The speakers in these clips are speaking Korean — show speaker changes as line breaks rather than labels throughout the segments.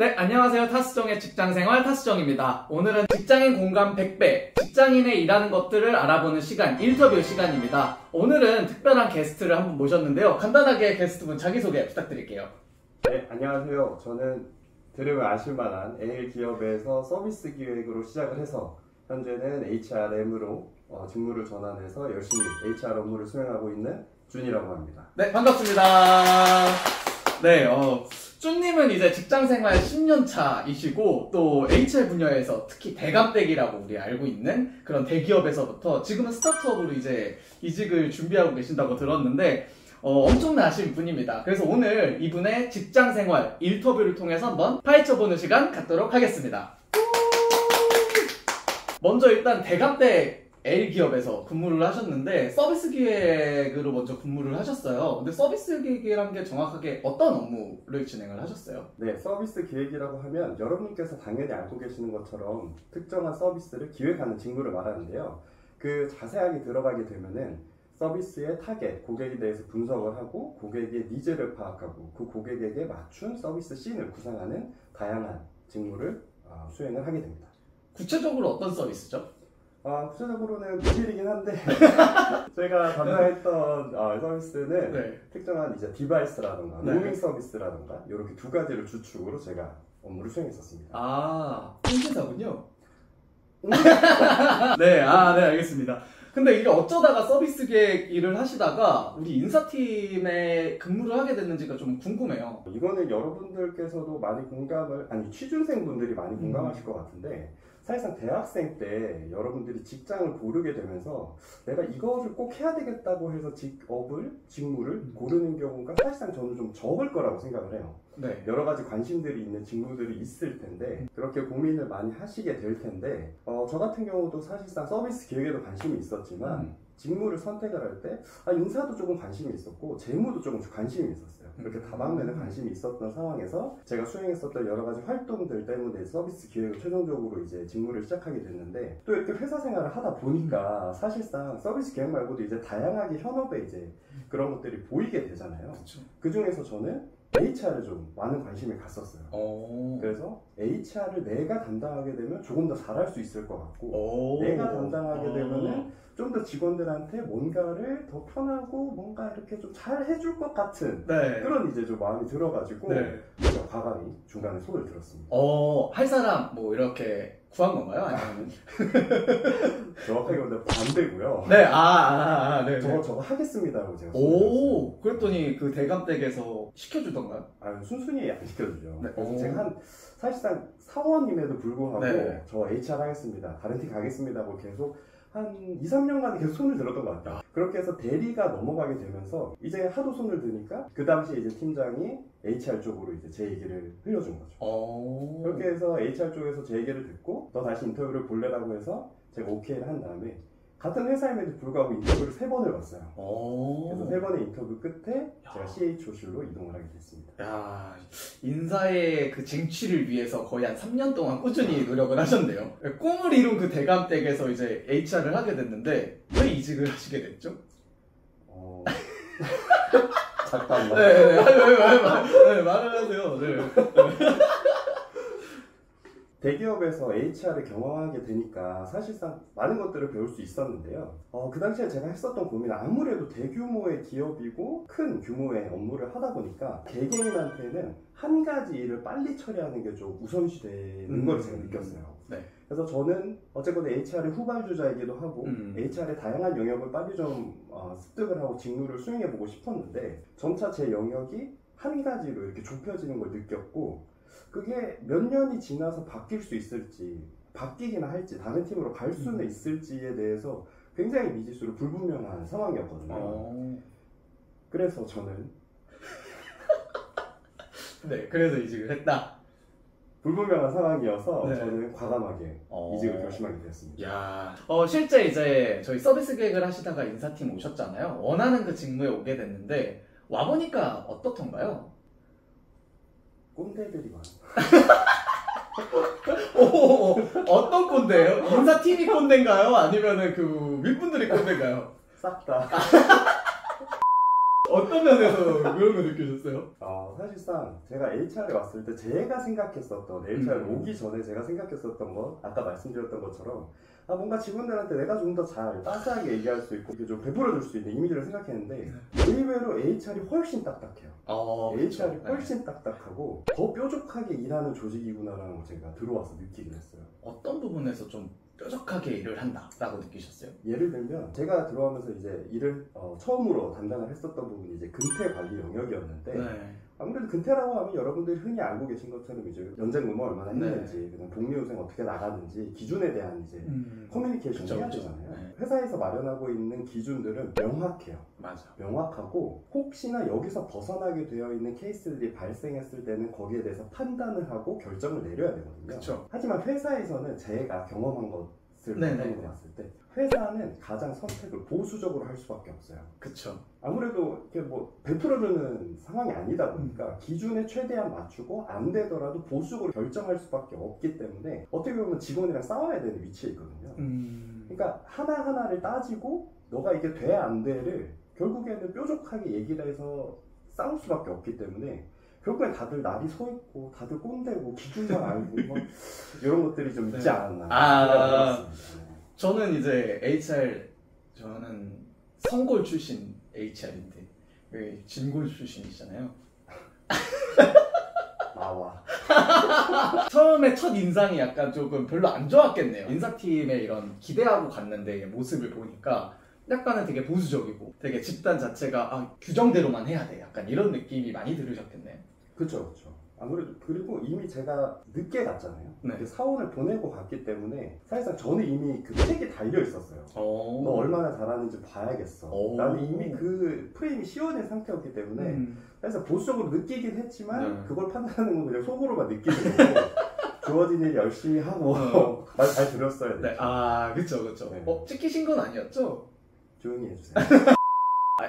네, 안녕하세요. 타스정의 직장생활 타스정입니다. 오늘은 직장인 공감 100배, 직장인의 일하는 것들을 알아보는 시간, 인터뷰 시간입니다. 오늘은 특별한 게스트를 한 분 모셨는데요. 간단하게 게스트분 자기소개 부탁드릴게요.
네, 안녕하세요. 저는 들으면 아실만한 A기업에서 서비스 기획으로 시작을 해서 현재는 HRM으로 직무를 전환해서 열심히 HR 업무를 수행하고 있는 준이라고 합니다.
네, 반갑습니다. 네, 쭈님은 이제 직장생활 10년 차이시고 또 HR 분야에서 특히 대감댁이라고 우리 알고 있는 그런 대기업에서부터 지금은 스타트업으로 이제 이직을 준비하고 계신다고 들었는데 엄청나신 분입니다. 그래서 오늘 이분의 직장생활 인터뷰를 통해서 한번 파헤쳐보는 시간 갖도록 하겠습니다. 먼저 일단 대감댁 L기업에서 근무를 하셨는데 서비스 기획으로 먼저 근무를 하셨어요. 근데 서비스 기획이란 게 정확하게 어떤 업무를 진행을 하셨어요?
네, 서비스 기획이라고 하면 여러분께서 당연히 알고 계시는 것처럼 특정한 서비스를 기획하는 직무를 말하는데요. 그 자세하게 들어가게 되면은 서비스의 타겟, 고객에 대해서 분석을 하고 고객의 니즈를 파악하고 그 고객에게 맞춘 서비스 씬을 구상하는 다양한 직무를 수행을 하게 됩니다.
구체적으로 어떤 서비스죠?
구체적으로는 비밀이긴 한데 제가 담당했던 서비스는
네.
특정한 이제 디바이스라던가
네.
로밍 서비스라던가 이렇게 두 가지를 주축으로 제가 업무를 수행했었습니다.
통신사군요. 네, 네, 알겠습니다. 근데 이게 어쩌다가 서비스 기획 일을 하시다가 우리 인사팀에 근무를 하게 됐는지가 좀 궁금해요.
이거는 여러분들께서도 많이 취준생분들이 많이 공감하실 것 같은데 사실상 대학생 때 여러분들이 직장을 고르게 되면서 내가 이거를 꼭 해야 되겠다고 해서 직무를 고르는 경우가 사실상 저는 좀 적을 거라고 생각을 해요.
네.
여러 가지 관심들이 있는 직무들이 있을 텐데 그렇게 고민을 많이 하시게 될 텐데 저 같은 경우도 사실상 서비스 기획에도 관심이 있었지만 직무를 선택을 할 때 인사도 조금 관심이 있었고 재무도 조금 관심이 있었어요. 그렇게 다방면에 관심이 있었던 상황에서 제가 수행했었던 여러 가지 활동들 때문에 서비스 기획을 최종적으로 이제 직무를 시작하게 됐는데 또 이렇게 회사 생활을 하다 보니까 사실상 서비스 기획 말고도 이제 다양하게 현업에 이제 그런 것들이 보이게 되잖아요. 그 중에서 저는 HR에 좀 많은 관심을 갔었어요. 그래서 HR을 내가 담당하게 되면 조금 더 잘할 수 있을 것 같고 내가 담당하게 되면은 좀 더 직원들한테 뭔가를 더 편하고 뭔가 이렇게 좀 잘 해줄 것 같은 그런 이제 좀 마음이 들어가지고 제가 과감히 중간에 손을 들었습니다.
할 사람 뭐 이렇게 구한 건가요? 아니면
정확하게 보면 반대고요.
네, 네.
저거 하겠습니다라고 제가 손을 들었어요.
그랬더니 그 대감댁에서 시켜주던가요?
순순히 안 시켜주죠.
네.
그래서 제가 사실상 사원임에도 불구하고
네.
저 HR 하겠습니다, 다른 팀 가겠습니다 하고 계속 한 2, 3년간 계속 손을 들었던 것 같아요. 그렇게 해서 대리가 넘어가게 되면서 이제 하도 손을 드니까 그 당시에 이제 팀장이 HR 쪽으로 이제 제 얘기를 흘려준 거죠. 그렇게 해서 HR 쪽에서 제 얘기를 듣고 너 다시 인터뷰를 볼래라고 해서 제가 오케이를 한 다음에 같은 회사임에도 불구하고 인터뷰를 3번을 봤어요. 그래서 3번의 인터뷰 끝에 제가 CHO실로 이동을 하게 됐습니다.
야, 인사의 그 쟁취를 위해서 거의 한 3년 동안 꾸준히 노력을 하셨네요. 꿈을 이룬 그 대감댁에서 이제 HR을 하게 됐는데 왜 이직을 하시게 됐죠?
잠깐만.
네, 말을 하세요. 네.
대기업에서 HR을 경험하게 되니까 사실상 많은 것들을 배울 수 있었는데요. 그 당시에 제가 했었던 고민은 아무래도 대규모의 기업이고 큰 규모의 업무를 하다 보니까 개개인한테는 한 가지 일을 빨리 처리하는 게 좀 우선시 되는 걸 제가 느꼈어요.
네.
그래서 저는 어쨌거나 HR의 후발주자이기도 하고 HR의 다양한 영역을 빨리 좀 습득을 하고 직무를 수행해보고 싶었는데 점차 제 영역이 한 가지로 이렇게 좁혀지는 걸 느꼈고 그게 몇 년이 지나서 바뀔 수 있을지 바뀌기나 할지 다른 팀으로 갈 수는 있을지에 대해서 굉장히 미지수로 불분명한 상황이었거든요. 그래서 저는
네, 그래서 이직을 했다.
불분명한 상황이어서
네.
저는 과감하게 이직을 결심하게 되었습니다.
야, 실제 이제 저희 서비스 기획을 하시다가 인사팀 오셨잖아요. 원하는 그 직무에 오게 됐는데 와보니까 어떻던가요?
꼰대들이 많아.
어떤 꼰대예요? 인사팀이 꼰대인가요? 아니면은 그 윗분들이 꼰대인가요?
싹 다.
어떤 면에서 그런 거 느끼셨어요?
사실상 제가 HR에 왔을 때 제가 생각했었던 HR 오기 전에 제가 생각했었던 것 아까 말씀드렸던 것처럼 뭔가 직원들한테 내가 좀 더 잘 따스하게 얘기할 수 있고 이렇게 좀 베풀어 줄 수 있는 이미지를 생각했는데 의외로 HR이 훨씬 딱딱해요. HR이
그쵸.
훨씬 딱딱하고 더 뾰족하게 일하는 조직이구나라는 걸 제가 들어와서 느끼긴 했어요.
어떤 부분에서 좀 뾰족하게 일을 한다라고 느끼셨어요?
예를 들면 제가 들어오면서 이제 일을 처음으로 담당을 했었던 부분이 이제 근태 관리 영역이었는데
네.
아무래도 근태라고 하면 여러분들이 흔히 알고 계신 것처럼 이제 연장 근무 얼마나 했는지 그다음 복리후생 어떻게 나가는지 기준에 대한 이제 커뮤니케이션을
그쵸,
해야
그쵸.
되잖아요.
네.
회사에서 마련하고 있는 기준들은 명확해요.
맞아.
명확하고 혹시나 여기서 벗어나게 되어 있는 케이스들이 발생했을 때는 거기에 대해서 판단을 하고 결정을 내려야 되거든요.
그쵸.
하지만 회사에서는 제가 경험한 것을 바탕으로 봤을 때 회사는 가장 선택을 보수적으로 할 수밖에 없어요.
그쵸.
아무래도 이렇게 뭐 베풀어주는 상황이 아니다 보니까 기준에 최대한 맞추고 안 되더라도 보수적으로 결정할 수밖에 없기 때문에 어떻게 보면 직원이랑 싸워야 되는 위치에 있거든요. 그러니까 하나하나를 따지고 너가 이게 돼 안 돼를 결국에는 뾰족하게 얘기를 해서 싸울 수밖에 없기 때문에 결국엔 다들 날이 서 있고 다들 꼰대고 기준만 알고 막 이런 것들이 좀 있지 않았나.
저는 이제 저는 성골 출신 HR인데 왜 진골 출신이잖아요.
나와.
처음에 첫 인상이 약간 조금 별로 안 좋았겠네요. 인사팀의 이런 기대하고 갔는데 모습을 보니까 약간은 되게 보수적이고 되게 집단 자체가 규정대로만 해야 돼. 약간 이런 느낌이 많이 들으셨겠네요.
그렇죠. 아무래도 그리고 이미 제가 늦게 갔잖아요.
네.
사원을 보내고 갔기 때문에 사실상 저는 이미 그 책이 달려 있었어요. 너 얼마나 잘하는지 봐야겠어. 나는 이미 그 프레임이 씌워진 상태였기 때문에 사실 보수적으로 느끼긴 했지만 그걸 판단하는 건 그냥 속으로만 느끼는 거고 주어진 일 열심히 하고 말 잘 들었어야 돼요.
그쵸.
네.
찍히신 건 아니었죠?
조용히 해주세요.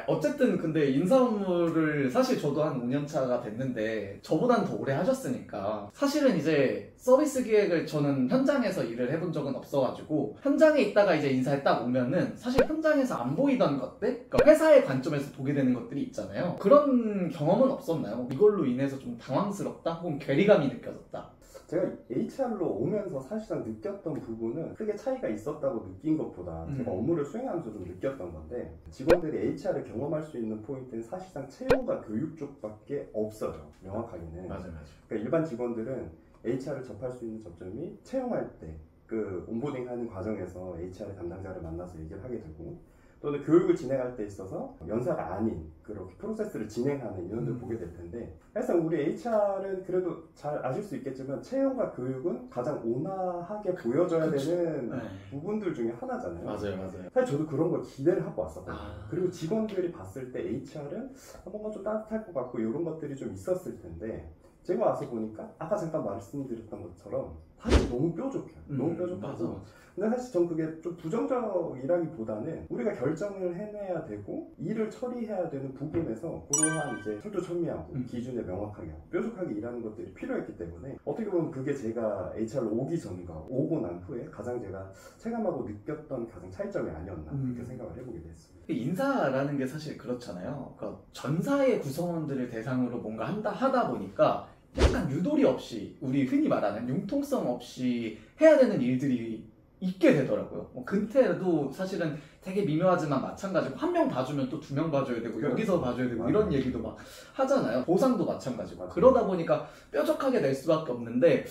어쨌든 근데 인사 업무를 사실 저도 한 5년 차가 됐는데 저보다는 더 오래 하셨으니까 사실은 이제 서비스 기획을 저는 현장에서 일을 해본 적은 없어가지고 현장에 있다가 이제 인사에 딱 오면은 사실 현장에서 안 보이던 것들, 그러니까 회사의 관점에서 보게 되는 것들이 있잖아요. 그런 경험은 없었나요? 이걸로 인해서 좀 당황스럽다 혹은 괴리감이 느껴졌다.
제가 HR로 오면서 사실상 느꼈던 부분은 크게 차이가 있었다고 느낀 것보다 제가 업무를 수행하면서 좀 느꼈던 건데 직원들이 HR을 경험할 수 있는 포인트는 사실상 채용과 교육 쪽밖에 없어요. 명확하게는.
맞아요.
그러니까 일반 직원들은 HR을 접할 수 있는 접점이 채용할 때 그 온보딩 하는 과정에서 HR 담당자를 만나서 얘기를 하게 되고 또는 교육을 진행할 때 있어서 연사가 아닌 그렇게 프로세스를 진행하는 인원들을 보게 될 텐데 사실상 우리 HR은 그래도 잘 아실 수 있겠지만 채용과 교육은 가장 온화하게 보여져야 되는 부분들 중에 하나잖아요.
맞아요.
사실 저도 그런 걸 기대를 하고 왔었거든요. 그리고 직원들이 봤을 때 HR은 뭔가 좀 따뜻할 것 같고 이런 것들이 좀 있었을 텐데 제가 와서 보니까 아까 잠깐 말씀드렸던 것처럼 사실 너무 뾰족해요. 너무 뾰족하고 근데 사실 전 그게 좀 부정적이라기보다는 우리가 결정을 해내야 되고 일을 처리해야 되는 부분에서 그러한 이제 철두철미하고 기준에 명확하게 하고 뾰족하게 일하는 것들이 필요했기 때문에 어떻게 보면 그게 제가 HR로 오기 전과 오고 난 후에 가장 제가 체감하고 느꼈던 가장 차이점이 아니었나 그렇게 생각을 해보게 됐습니다.
인사라는 게 사실 그렇잖아요. 그러니까 전사의 구성원들을 대상으로 뭔가 하다 보니까 약간 유도리 없이 우리 흔히 말하는 융통성 없이 해야 되는 일들이 있게 되더라고요. 근태도 사실은 되게 미묘하지만 마찬가지고 한 명 봐주면 또 2명 봐줘야 되고 여기서 봐줘야 되고 이런 얘기도 막 하잖아요. 보상도 마찬가지고. 그러다 보니까 뾰족하게 낼 수밖에 없는데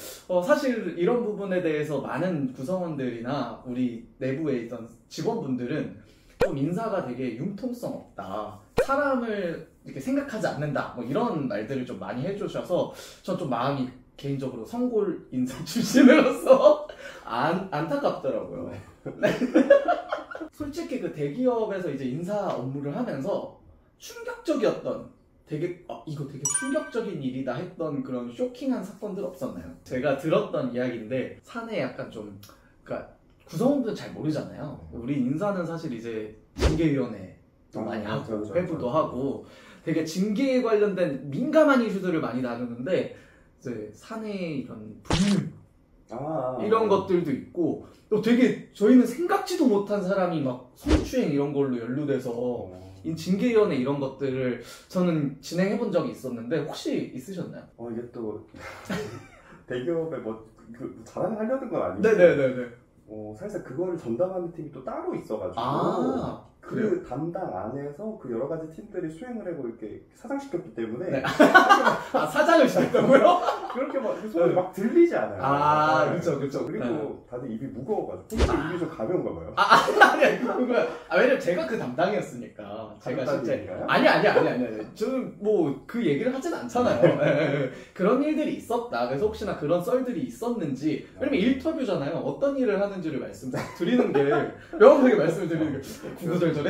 사실 이런 부분에 대해서 많은 구성원들이나 우리 내부에 있던 직원분들은 좀 인사가 되게 융통성 없다. 사람을 이렇게 생각하지 않는다. 이런 말들을 좀 많이 해주셔서 전 좀 마음이 개인적으로 성골 인사 출신으로서 안타깝더라고요. 네. 솔직히 그 대기업에서 이제 인사 업무를 하면서 충격적이었던 이거 되게 충격적인 일이다 했던 그런 쇼킹한 사건들 없었나요? 제가 들었던 이야기인데 사내 약간 좀 그러니까 구성원들 잘 모르잖아요. 우리 인사는 사실 이제 징계위원회도 많이 하고 회부도 하고 되게 징계에 관련된 민감한 이슈들을 많이 다루는데 이제 사내 이런 불륜 이런 것들도 있고 또 되게 저희는 생각지도 못한 사람이 막 성추행 이런 걸로 연루돼서 이 징계위원회 이런 것들을 저는 진행해본 적이 있었는데 혹시 있으셨나요?
이게 또 대기업에 자랑을 하려는 건 아니고
네네네네.
사실상 그거를 전담하는 팀이 또 따로 있어가지고 그 담당 안에서 그 여러 가지 팀들이 수행을 하고 이렇게 사장시켰기 때문에
네. 사장을 시켰다고요?
그렇게 소리 막 들리지 않아요.
그렇죠.
그리고 다들 입이 무거워가지고 혹시 입이 좀 가벼운가 봐요.
아니 그거야. 왜냐면 제가 그 담당이었으니까 제가 실제 아니 저는 뭐 그 얘기를 하진 않잖아요. 그런 일들이 있었다. 그래서 혹시나 그런 썰들이 있었는지 왜냐면 인터뷰잖아요. 어떤 일을 하는지를 말씀드리는 게 명확하게 말씀을 드리는 게 구구절절했습니다.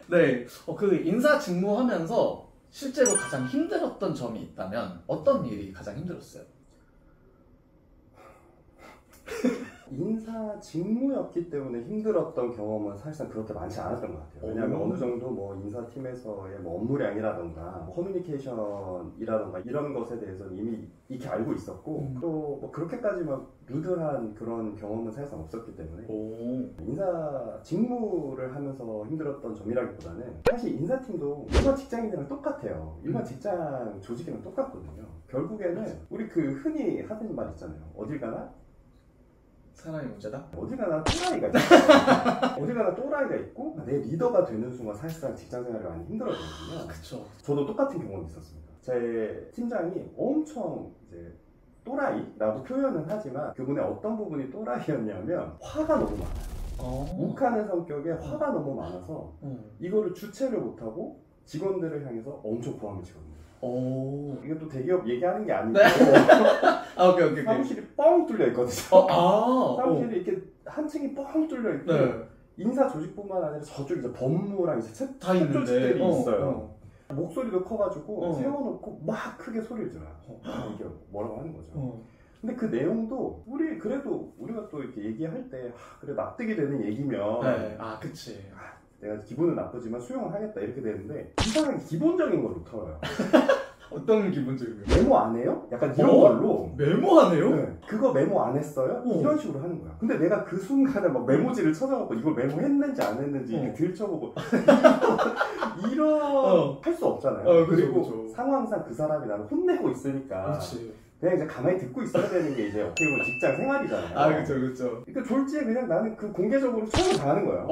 네, 그 인사 직무하면서 실제로 가장 힘들었던 점이 있다면 어떤 일이 가장 힘들었어요?
인사 직무였기 때문에 힘들었던 경험은 사실상 그렇게 많지 않았던 것 같아요. 왜냐하면 어느 정도 뭐 인사팀에서의 뭐 업무량이라던가 커뮤니케이션이라던가 이런 것에 대해서는 이미 익히 알고 있었고 또 뭐 그렇게까지 막 루드한 그런 경험은 사실상 없었기 때문에 인사 직무를 하면서 힘들었던 점이라기보다는 사실 인사팀도 일반 직장인들이랑 똑같아요. 일반 직장 조직이랑 똑같거든요. 결국에는 우리 그 흔히 하는 말 있잖아요. 어딜 가나?
사람이 문제다?
어디 가나 또라이가 있고 어디 가나 또라이가 있고 내 리더가 되는 순간 사실상 직장생활이 많이 힘들어지거든요.
그쵸.
저도 똑같은 경험이 있었습니다. 제 팀장이 엄청 이제 또라이라고 표현은 하지만 그분의 어떤 부분이 또라이였냐면 화가 너무 많아요. 욱하는 성격에 화가 너무 많아서 이거를 주체를 못하고 직원들을 향해서 엄청 고함을 치거든요. 이게 또 대기업 얘기하는 게 아니고
오케이.
사무실이 뻥 뚫려 있거든요. 사무실이 이렇게 한 층이 뻥 뚫려 있고 인사 조직뿐만 아니라 저쪽 이제 법무랑 이제 다 조직들이 있어요. 목소리도 커가지고 세워놓고 막 크게 소리를 질러요. 이게 뭐라고 하는 거죠. 근데 그 내용도 우리가 또 이렇게 얘기할 때 그래 납득이 되는 얘기면
그치.
내가 기분은 나쁘지만 수용을 하겠다 이렇게 되는데 이상하게 기본적인 걸로 털어요.
어떤 기본적인 거?
메모 안 해요? 약간 이런 걸로.
메모하네요?
네. 그거 메모 안 했어요? 이런 식으로 하는 거야. 근데 내가 그 순간에 막 메모지를 찾아갖고 이걸 메모했는지 안 했는지 이렇게 들춰보고 이런 할 수 없잖아요. 그리고 상황상 그 사람이 나를 혼내고 있으니까 그냥 이제 가만히 듣고 있어야 되는 게 이제 어떻게 보면 직장 생활이잖아요.
그쵸.
그러니까 졸지에 그냥 나는 그 공개적으로 처형을 당하는 거예요.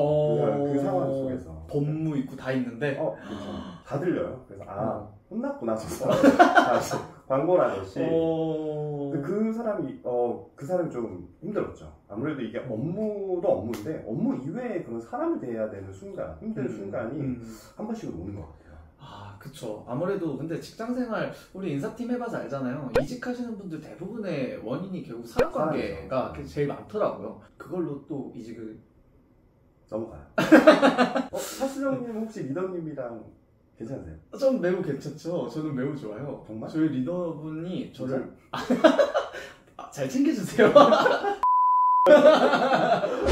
그 상황 속에서.
법무 있고 다 있는데?
그렇죠. 다 들려요. 그래서 혼났구나 싶어. 광고라듯이. 그 사람이 좀 힘들었죠. 아무래도 이게 업무도 업무인데 업무 이외에 그런 사람을 대해야 되는 순간, 힘든 순간이 한 번씩은 오는 것 같아요.
그쵸. 아무래도 근데 직장생활 우리 인사팀 해봐서 알잖아요. 이직하시는 분들 대부분의 원인이 결국 사람관계가 제일 많더라고요. 그걸로 또 이직을
넘어가요. 사수장님 혹시 리더님이랑 괜찮으세요?
전 매우 괜찮죠. 저는 매우 좋아요.
정말?
저희 리더분이 저를 잘 챙겨주세요.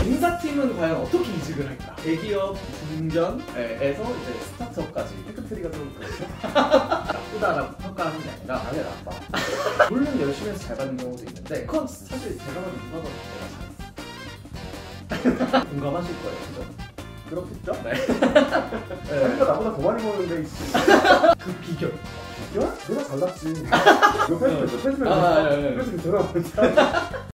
인사팀은 과연 어떻게 이직을 할까? 대기업, 중견에서 이제 스타트업까지
테크트리가 좀 그렇죠?
나쁘다라고 평가하는 게 아니라
아니야 나빠.
물론 열심히 해서 잘 받는 경우도 있는데 그건 사실 제가 봐도 누가 봐도 내가 잘했어. 공감하실 거예요, 그죠?
그렇겠죠?
네.
자기가 나보다 더 많이 버는데
그 비결.
비결? 내가 잘났지. 이거 편집해줘. 그래서 전화 오자.